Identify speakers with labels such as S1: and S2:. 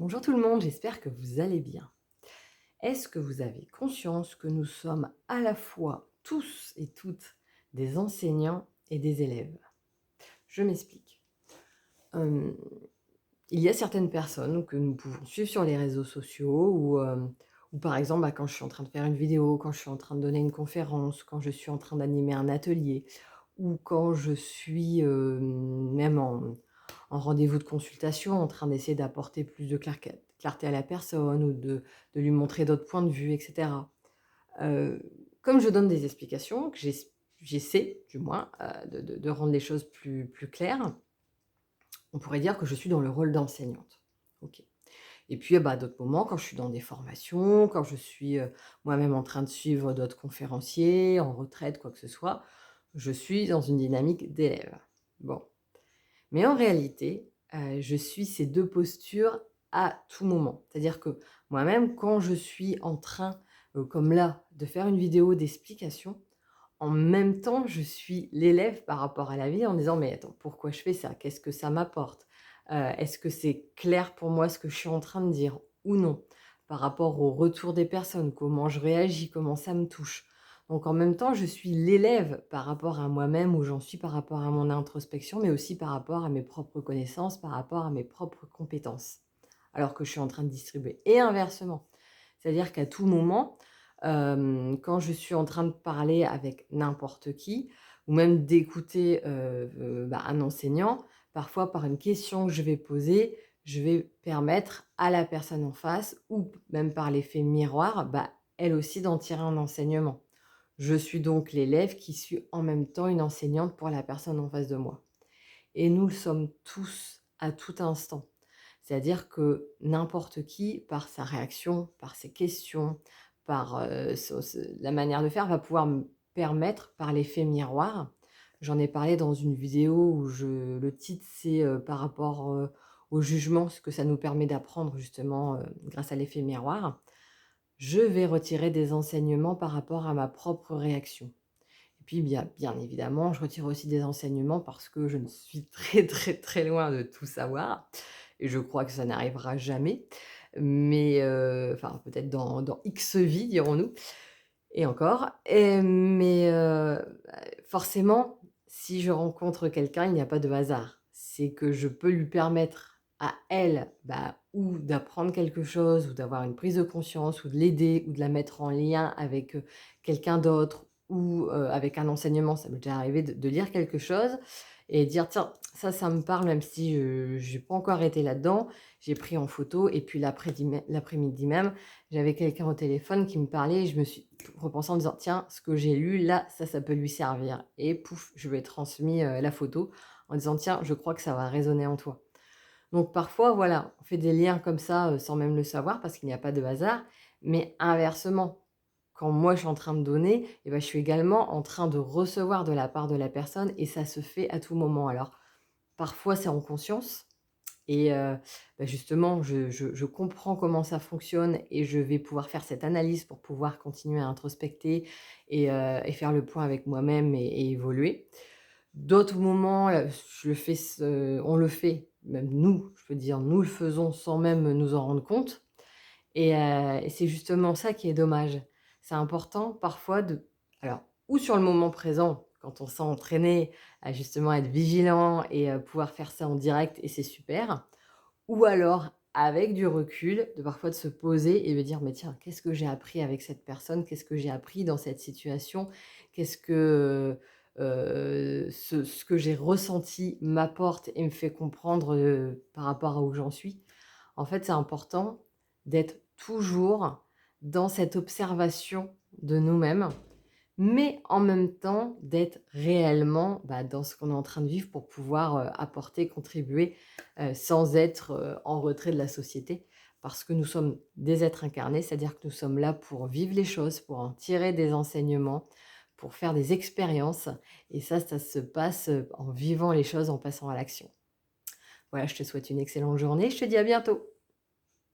S1: Bonjour tout le monde, j'espère que vous allez bien. Est-ce que vous avez conscience que nous sommes à la fois tous et toutes des enseignants et des élèves? Je m'explique. Hem, il y a certaines personnes que nous pouvons suivre sur les réseaux sociaux ou par exemple, quand je suis en train de faire une vidéo, quand je suis en train de donner une conférence, quand je suis en train d'animer un atelier ou quand je suis, même en rendez-vous de consultation, en train d'essayer d'apporter plus de clarté à la personne ou de lui montrer d'autres points de vue et cetera. Heu, Comme je donne des explications, que j'essaie du moins, de rendre les choses plus claires, on pourrait dire que je suis dans le rôle d'enseignante. OK. Et puis, à d'autres moments, quand je suis dans des formations, quand je suis, moi-même en train de suivre d'autres conférenciers, en retraite, quoi que ce soit, je suis dans une dynamique d'élève. Bon. Mais en réalité, je suis ces 2 postures à tout moment. C'est-à-dire que moi-même, quand je suis en train, comme là, de faire une vidéo d'explication, en même temps, je suis l'élève par rapport à la vie en disant: «Mais attends, pourquoi je fais ça? Qu'est-ce que ça m'apporte? Est-ce que c'est clair pour moi ce que je suis en train de dire ou non?» Par rapport au retour des personnes, comment je réagis, comment ça me touche. Donc en même temps, je suis l'élève par rapport à moi-même, où j'en suis par rapport à mon introspection, mais aussi par rapport à mes propres connaissances, par rapport à mes propres compétences, alors que je suis en train de distribuer et inversement. C'est-à-dire qu'à tout moment, quand je suis en train de parler avec n'importe qui ou même d'écouter, un enseignant, parfois par une question que je vais poser, je vais permettre à la personne en face ou même par l'effet miroir, elle aussi d'en tirer un enseignement. Je suis donc l'élève qui suis en même temps une enseignante pour la personne en face de moi. Et nous le sommes tous à tout instant. C'est-à-dire que n'importe qui, par sa réaction, par ses questions, par, la manière de faire, va pouvoir me permettre, par l'effet miroir, j'en ai parlé dans une vidéo où le titre c'est, par rapport, au jugement, ce que ça nous permet d'apprendre justement, grâce à l'effet miroir. Je vais retirer des enseignements par rapport à ma propre réaction. Et puis bien évidemment, je retire aussi des enseignements parce que je ne suis très, très, très loin de tout savoir et je crois que ça n'arrivera jamais. Mais, enfin peut-être dans X vies dirons-nous et encore. Forcément, si je rencontre quelqu'un, il n'y a pas de hasard. C'est que je peux lui permettre à elle, ou d'apprendre quelque chose ou d'avoir une prise de conscience ou de l'aider ou de la mettre en lien avec, quelqu'un d'autre ou, avec un enseignement. Ça m'est déjà arrivé de lire quelque chose et dire: «Tiens, ça me parle même si je pas encore été là-dedans». J'ai pris en photo et puis l'après-midi même, j'avais quelqu'un au téléphone qui me parlait et je me suis repensée en disant: «Tiens, ce que j'ai lu là, ça peut lui servir» et pouf, je lui ai transmis, la photo en disant: «Tiens, je crois que ça va résonner en toi». Donc parfois, voilà, on fait des liens comme ça, sans même le savoir parce qu'il n'y a pas de hasard, mais inversement, quand moi je suis en train de donner je suis également en train de recevoir de la part de la personne et ça se fait à tout moment. Alors parfois c'est en conscience et justement je comprends comment ça fonctionne et je vais pouvoir faire cette analyse pour pouvoir continuer à introspecter et faire le point avec moi-même et évoluer. D'autres moments, je le fais on le fait, même nous, je peux dire nous le faisons sans même nous en rendre compte et c'est justement ça qui est dommage. C'est important parfois de alors ou sur le moment présent, quand on s'est entraîné à justement être vigilant et pouvoir faire ça en direct et c'est super. Ou alors, avec du recul, de parfois de se poser et de dire: «Mais tiens, qu'est-ce que j'ai appris avec cette personne? Qu'est-ce que j'ai appris dans cette situation? Qu'est-ce que, ce que j'ai ressenti m'apporte et me fait comprendre, par rapport à où j'en suis?» En fait, c'est important d'être toujours dans cette observation de nous-mêmes mais en même temps d'être réellement, dans ce qu'on est en train de vivre pour pouvoir, apporter, contribuer, sans être, en retrait de la société. Parce que nous sommes des êtres incarnés, c'est-à-dire que nous sommes là pour vivre les choses, pour en tirer des enseignements, pour faire des expériences et ça se passe, en vivant les choses, en passant à l'action. Voilà, je te souhaite une excellente journée, je te dis à bientôt.